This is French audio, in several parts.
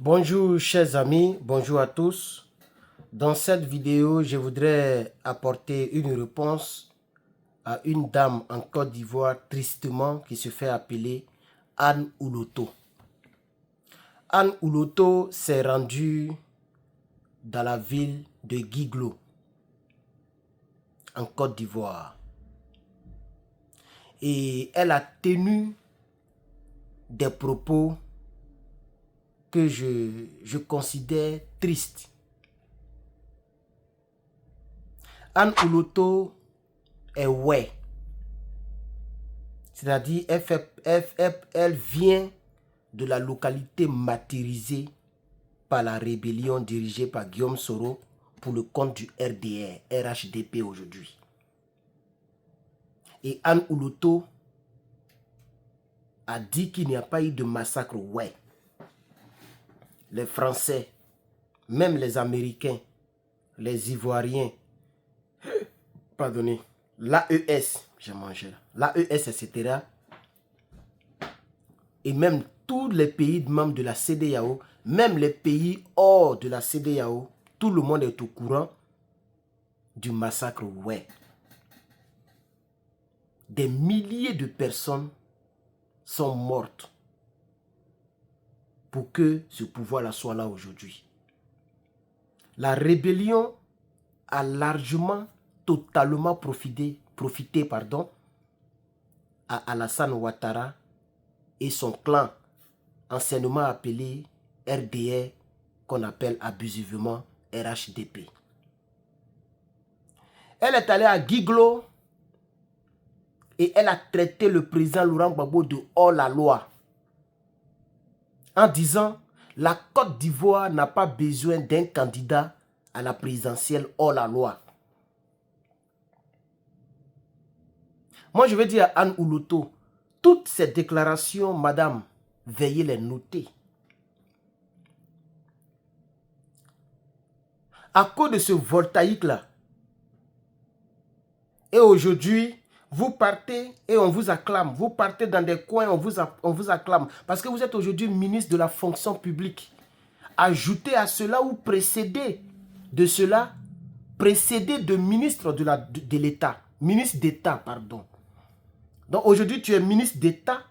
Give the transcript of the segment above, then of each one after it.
Bonjour chers amis, bonjour à tous. Dans cette vidéo, je voudrais apporter une réponse à une dame en Côte d'Ivoire tristement qui se fait appeler Anne Ouloto. Anne Ouloto s'est rendue dans la ville de Guiglo, en Côte d'Ivoire. Et elle a tenu des propos que je considère tristes. Anne Ouloto est ouais. C'est-à-dire elle vient de la localité martyrisée par la rébellion dirigée par Guillaume Soro pour le compte du RDR, RHDP aujourd'hui. Et Anne Ouloto a dit qu'il n'y a pas eu de massacre. Ouais. Les Français, même les Américains, les Ivoiriens, pardonnez, l'AES, j'ai mangé là, l'AES, etc. Et même tous les pays membres de la CEDEAO, même les pays hors de la CEDEAO, tout le monde est au courant du massacre. Ouais. Des milliers de personnes sont mortes pour que ce pouvoir-là soit là aujourd'hui. La rébellion a largement, totalement profité à Alassane Ouattara et son clan, anciennement appelé RDR, qu'on appelle abusivement RHDP. Elle est allée à Guiglo et elle a traité le président Laurent Gbagbo de hors-la-loi en disant la Côte d'Ivoire n'a pas besoin d'un candidat à la présidentielle hors-la-loi. Moi, je vais dire à Anne Ouloto, toutes ces déclarations, madame, veuillez les noter. À cause de ce voltaïque-là, et aujourd'hui, vous partez et on vous acclame. Vous partez dans des coins, on vous acclame. Parce que vous êtes aujourd'hui ministre de la fonction publique. Ajoutez à cela ou précédez de cela, précédez de ministre de l'État. Ministre d'État, pardon. Donc aujourd'hui, tu es ministre d'État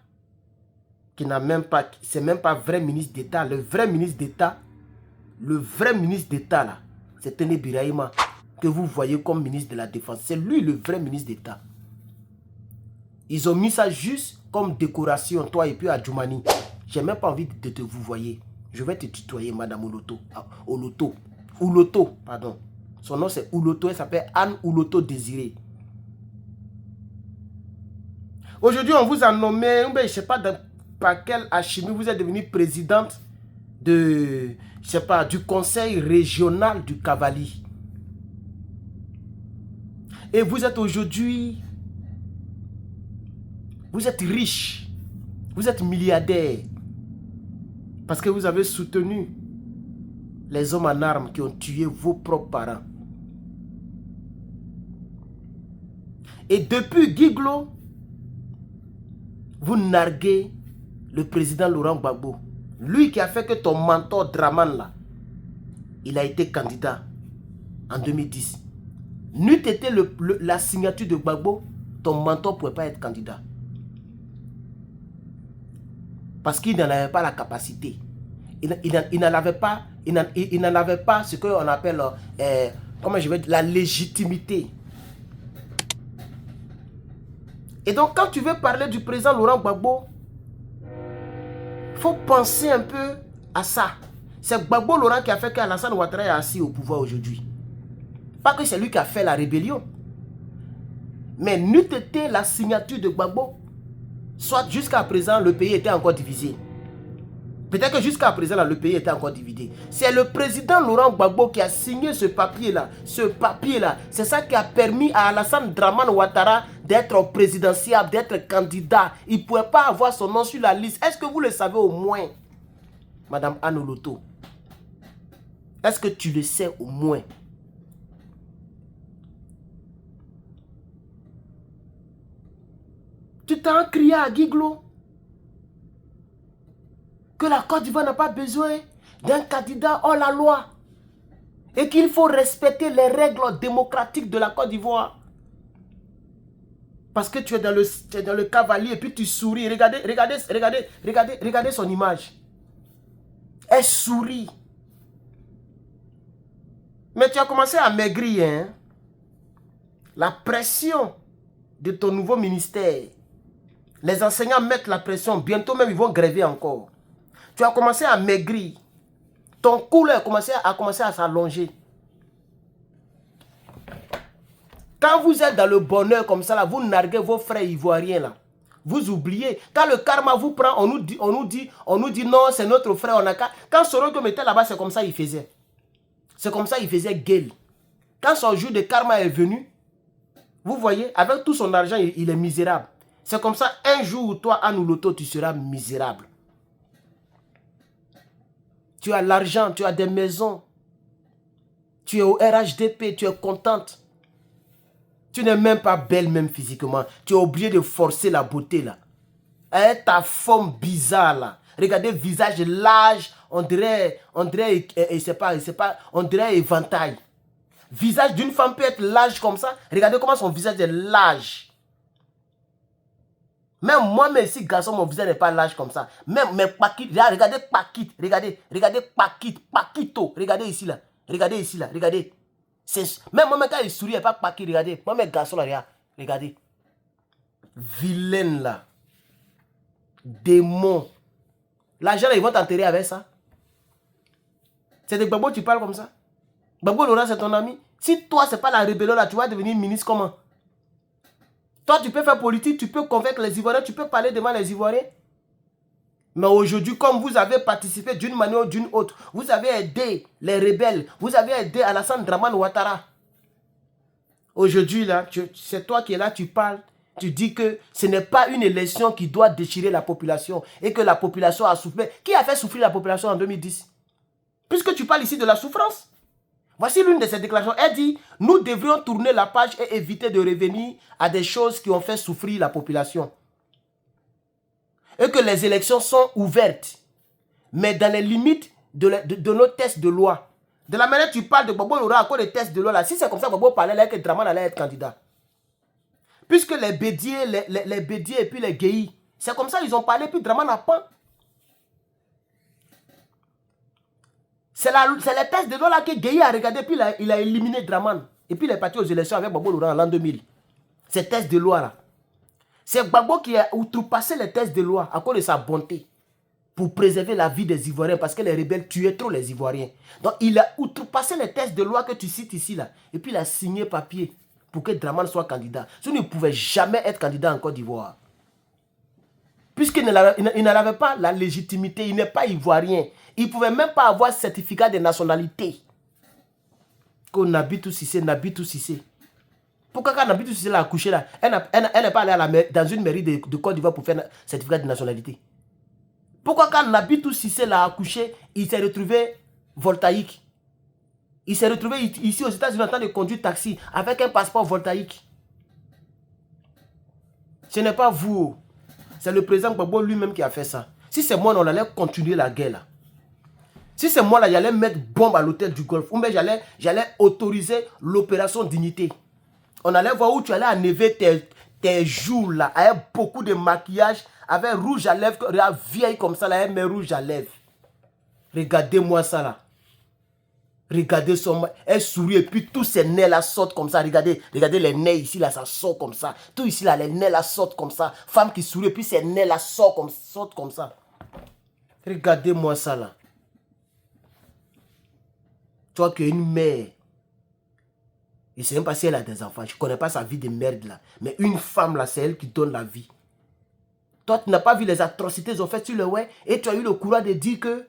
qui n'a même pas, c'est même pas vrai ministre d'État. Le vrai ministre d'État là, c'est Téné Birahima que vous voyez comme ministre de la Défense. C'est lui le vrai ministre d'État. Ils ont mis ça juste comme décoration, toi et puis à Djoumani. J'ai même pas envie de te vous voyer. Je vais te tutoyer, madame Ouloto. Ouloto, pardon. Son nom c'est Ouloto, elle s'appelle Anne Ouloto Désiré. Aujourd'hui, on vous a nommé, je ne sais pas par quelle alchimie, vous êtes devenue présidente de, je sais pas, du conseil régional du Cavali. Et vous êtes aujourd'hui, vous êtes riche, vous êtes milliardaire, parce que vous avez soutenu les hommes en armes qui ont tué vos propres parents. Et depuis Guiglo, vous narguez le président Laurent Gbagbo. Lui qui a fait que ton mentor Draman là, il a été candidat en 2010. N'eût été la signature de Gbagbo, ton mentor ne pouvait pas être candidat. Parce qu'il n'en avait pas la capacité. Il n'en avait pas ce qu'on appelle la légitimité. Et donc quand tu veux parler du président Laurent Gbagbo, il faut penser un peu à ça. C'est Gbagbo Laurent qui a fait qu'Alassane Ouattara est assis au pouvoir aujourd'hui. Pas que c'est lui qui a fait la rébellion. Mais n'eût été la signature de Gbagbo, soit jusqu'à présent le pays était encore divisé. Peut-être que jusqu'à présent le pays était encore divisé. C'est le président Laurent Gbagbo qui a signé ce papier-là. C'est ça qui a permis à Alassane Dramane Ouattara d'être présidentiel, d'être candidat. Il ne pouvait pas avoir son nom sur la liste. Est-ce que vous le savez au moins, madame Anne Ouloto? Est-ce que tu le sais au moins? Tu t'en crié à Guiglo que la Côte d'Ivoire n'a pas besoin d'un candidat hors la loi. Et qu'il faut respecter les règles démocratiques de la Côte d'Ivoire. Parce que tu es dans le cavalier et puis tu souris. Regardez son image. Elle sourit. Mais tu as commencé à maigrir. Hein? La pression de ton nouveau ministère. Les enseignants mettent la pression. Bientôt même, ils vont gréver encore. Tu as commencé à maigrir. Ton cou a commencé à s'allonger. Quand vous êtes dans le bonheur comme ça, là, vous narguez vos frères ivoiriens. Là. Vous oubliez. Quand le karma vous prend, on nous dit non, c'est notre frère. On a... Quand Sorogum était là-bas, c'est comme ça qu'il faisait. C'est comme ça qu'il faisait gueule. Quand son jour de karma est venu, vous voyez, avec tout son argent, il est misérable. C'est comme ça, un jour où toi, Anouloto, tu seras misérable. Tu as l'argent, tu as des maisons. Tu es au RHDP, tu es contente. Tu n'es même pas belle même physiquement. Tu es obligé de forcer la beauté là. Avec ta forme bizarre là. Regardez le visage large, on dirait éventail. Visage d'une femme peut être large comme ça. Regardez comment son visage est large. Même moi, mais si garçon, mon visage n'est pas large comme ça. Même mes Paquito, regardez Paquito, regardez Paquito, regardez ici là, regardez. Même moi, quand il sourit, il n'est pas Paquito, regardez. Moi, mes garçons là, regardez. Vilaine là. Démon. L'argent là, ils vont t'enterrer avec ça. C'est de Gbagbo, tu parles comme ça. Gbagbo Laurent, c'est ton ami. Si toi, c'est pas la rébellion là, tu vas devenir ministre comment? Toi, tu peux faire politique, tu peux convaincre les Ivoiriens, tu peux parler devant les Ivoiriens. Mais aujourd'hui, comme vous avez participé d'une manière ou d'une autre, vous avez aidé les rebelles, vous avez aidé Alassane Dramane Ouattara. Aujourd'hui, là, c'est toi qui es là, tu parles, tu dis que ce n'est pas une élection qui doit déchirer la population et que la population a souffert. Qui a fait souffrir la population en 2010? Puisque tu parles ici de la souffrance. Voici l'une de ses déclarations. Elle dit, nous devrions tourner la page et éviter de revenir à des choses qui ont fait souffrir la population. Et que les élections sont ouvertes, mais dans les limites de nos tests de loi. De la manière tu parles de Gbagbo Laurent à cause des tests de loi, là, si c'est comme ça, Gbagbo parlait là que Dramane allait être candidat. Puisque les Bédiers, les Bédiers et puis les Guéhi, c'est comme ça ils ont parlé, puis Dramane n'a pas. C'est les tests de loi là que Guéhi a regardé, puis il a éliminé Dramane. Et puis il est parti aux élections avec Gbagbo Laurent en l'an 2000. Ces tests de loi là. C'est Gbagbo qui a outrepassé les tests de loi à cause de sa bonté pour préserver la vie des Ivoiriens parce que les rebelles tuaient trop les Ivoiriens. Donc il a outrepassé les tests de loi que tu cites ici là. Et puis il a signé papier pour que Dramane soit candidat. Sinon il ne pouvait jamais être candidat en Côte d'Ivoire. Puisqu'il n'avait pas la légitimité, il n'est pas ivoirien. Il ne pouvait même pas avoir certificat de nationalité. Qu'on Nabitou Cissé. Pourquoi quand Nabitou Cissé l'a accouché là, elle n'est pas allée dans une mairie de Côte d'Ivoire pour faire un certificat de nationalité? Pourquoi quand Nabitou Cissé l'a accouché, il s'est retrouvé voltaïque? Il s'est retrouvé ici aux États-Unis en train de conduire taxi avec un passeport voltaïque. Ce n'est pas vous. C'est le président Gbagbo lui-même qui a fait ça. Si c'est moi, on allait continuer la guerre là. Si c'est moi là, j'allais mettre bombe à l'hôtel du Golfe. Ou bien j'allais autoriser l'opération Dignité. On allait voir où tu allais enlever tes joues là, avec beaucoup de maquillage, avec rouge à lèvres, vieille comme ça là, avec mes rouges à lèvres. Regardez-moi ça là. Regardez son... Elle sourit et puis tous ces nez là sortent comme ça. Regardez les nez ici là, ça sort comme ça. Tout ici là, les nez là sortent comme ça. Femme qui sourit et puis ces nez là sortent comme ça. Regardez-moi ça là. Toi qui es une mère. Je ne sais même pas si elle a des enfants. Je ne connais pas sa vie de merde là. Mais une femme là, c'est elle qui donne la vie. Toi, tu n'as pas vu les atrocités qu'ils ont faites sur le web. Et tu as eu le courage de dire que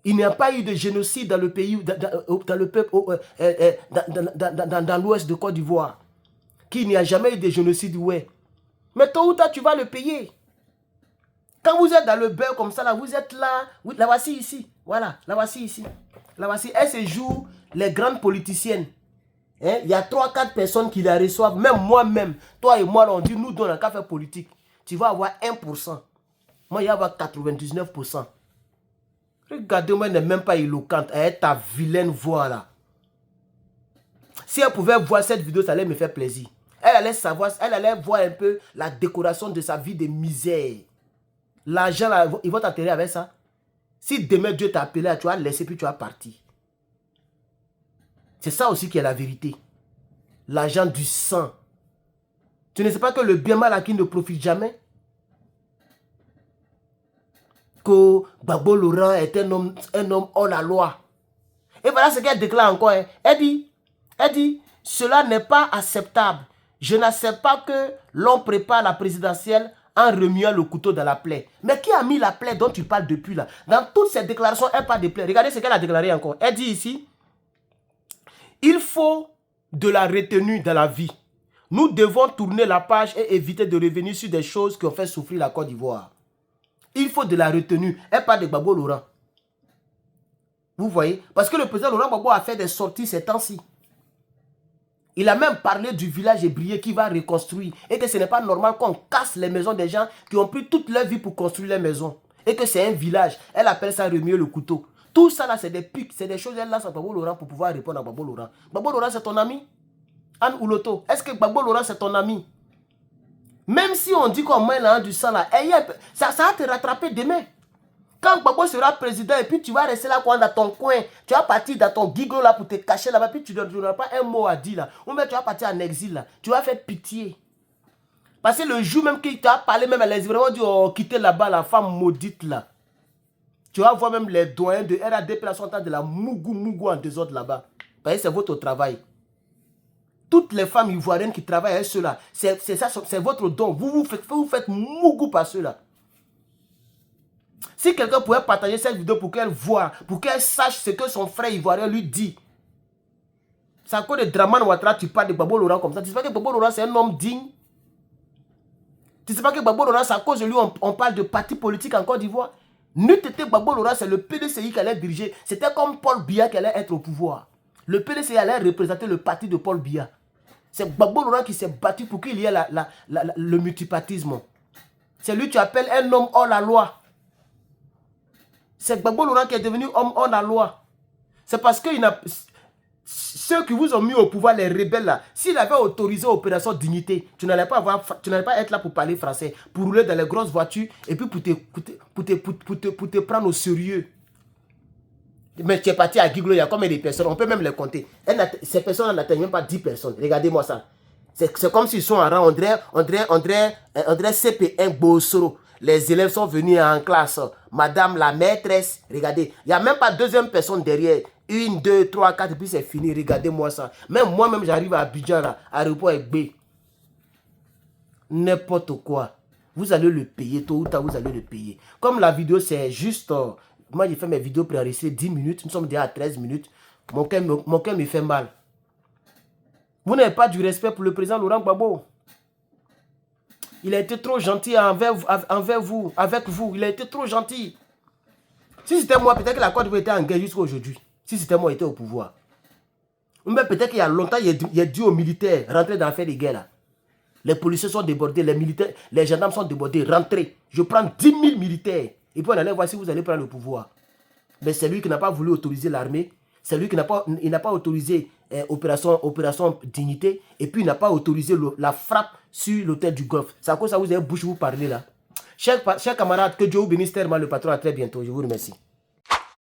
il n'y a pas eu de génocide dans le pays, dans le peuple, dans l'ouest de Côte d'Ivoire. Qu'il n'y a jamais eu de génocide, ouais. Mais tôt ou tard, tu vas le payer. Quand vous êtes dans le beurre comme ça, là, vous êtes là. Oui, la voici ici. Voilà, la voici ici. La voici. Elle se joue les grandes politiciennes. Hein? Il y a 3-4 personnes qui la reçoivent. Même moi-même. Toi et moi, là, on dit, nous, dans le café politique, tu vas avoir 1%. Moi, il va y avoir 99%. Regardez-moi, elle n'est même pas éloquente. Elle est ta vilaine voix là. Si elle pouvait voir cette vidéo, ça allait me faire plaisir. Elle allait savoir, elle allait voir un peu la décoration de sa vie de misère. L'argent là, ils vont t'enterrer avec ça. Si demain Dieu t'a appelé, tu vas laisser puis tu vas partir. C'est ça aussi qui est la vérité. L'argent du sang. Tu ne sais pas que le bien mal acquis ne profite jamais? Que Gbagbo Laurent est un homme hors la loi. Et voilà ce qu'elle déclare encore. Hein. Elle dit, cela n'est pas acceptable. Je n'accepte pas que l'on prépare la présidentielle en remuant le couteau dans la plaie. Mais qui a mis la plaie dont tu parles depuis là? Dans toutes ces déclarations, elle parle de plaie. Regardez ce qu'elle a déclaré encore. Elle dit ici, il faut de la retenue dans la vie. Nous devons tourner la page et éviter de revenir sur des choses qui ont fait souffrir la Côte d'Ivoire. Il faut de la retenue. Elle parle de Gbagbo Laurent. Vous voyez? Parce que le président Laurent Gbagbo a fait des sorties ces temps-ci. Il a même parlé du village ébrié qui va reconstruire. Et que ce n'est pas normal qu'on casse les maisons des gens qui ont pris toute leur vie pour construire les maisons. Et que c'est un village. Elle appelle ça remuer le couteau. Tout ça là, c'est des pics, c'est des choses elle lance à Gbagbo Laurent pour pouvoir répondre à Gbagbo Laurent. Gbagbo Laurent, c'est ton ami? Anne Ouloto, est-ce que Gbagbo Laurent, c'est ton ami? Même si on dit qu'on met là du sang là, ça va te rattraper demain. Quand Gbagbo sera président et puis tu vas rester là dans ton coin, tu vas partir dans ton gigolo là pour te cacher là-bas, puis tu n'auras pas un mot à dire là. Ou même tu vas partir en exil là, tu vas faire pitié. Parce que le jour même qu'il t'a parlé, même à les vraiment dit, oh, quitter là-bas la femme maudite là. Tu vas voir même les doyens de RADP là sont en train de la mougou en désordre là-bas. Parce que c'est votre travail. Toutes les femmes ivoiriennes qui travaillent avec ceux-là, c'est votre don. Vous faites mougou par ceux-là. Si quelqu'un pouvait partager cette vidéo pour qu'elle voie, pour qu'elle sache ce que son frère ivoirien lui dit. C'est à cause de Dramane Ouattara, tu parles de Gbagbo Laurent comme ça. Tu sais pas que Gbagbo Laurent, c'est un homme digne? Tu sais pas que Gbagbo Laurent, c'est à cause de lui, on parle de parti politique en Côte d'Ivoire? N'eût été Gbagbo Laurent, c'est le PDCI qui allait diriger. C'était comme Paul Biya qui allait être au pouvoir. Le PDCI allait représenter le parti de Paul Biya. C'est Gbagbo Laurent qui s'est battu pour qu'il y ait le multipartisme. C'est lui que tu appelles un homme hors la loi. C'est Gbagbo Laurent qui est devenu homme hors la loi. C'est parce que ceux qui vous ont mis au pouvoir, les rebelles là, s'il avait autorisé Opération Dignité, tu n'allais pas être là pour parler français, pour rouler dans les grosses voitures et puis pour te prendre au sérieux. Mais tu es parti à Guiglo, il y a combien de personnes? On peut même les compter. Ces personnes n'atteignent même pas 10 personnes. Regardez-moi ça. C'est comme s'ils sont en rang. On dirait CP1 Bossoro. Les élèves sont venus en classe. Madame la maîtresse, regardez. Il n'y a même pas deuxième personne derrière. 1, 2, 3, 4, puis c'est fini. Regardez-moi ça. Même moi-même, j'arrive à Abidjan, là, à aéroport avec B. N'importe quoi. Vous allez le payer, tôt ou tard, vous allez le payer. Comme la vidéo, c'est juste... moi, j'ai fait mes vidéos préenregistrées 10 minutes. Nous sommes déjà à 13 minutes. Mon cœur me fait mal. Vous n'avez pas du respect pour le président Laurent Gbagbo. Il a été trop gentil avec vous. Il a été trop gentil. Si c'était moi, peut-être que la Côte d'Ivoire était en guerre jusqu'à aujourd'hui. Si c'était moi, il était au pouvoir. Mais peut-être qu'il y a longtemps, il a dit aux militaires, rentrez dans l'affaire des guerres là. Les policiers sont débordés, les militaires, les gendarmes sont débordés, rentrez. Je prends 10 000 militaires. Et puis on allait voir si vous allez prendre le pouvoir. Mais c'est lui qui n'a pas voulu autoriser l'armée. C'est lui qui n'a pas autorisé opération Dignité. Et puis il n'a pas autorisé la frappe sur l'hôtel du Golfe. C'est à cause de ça que vous avez bouche vous parler là. Chers camarades, que Dieu vous bénisse tellement, le patron. À très bientôt. Je vous remercie.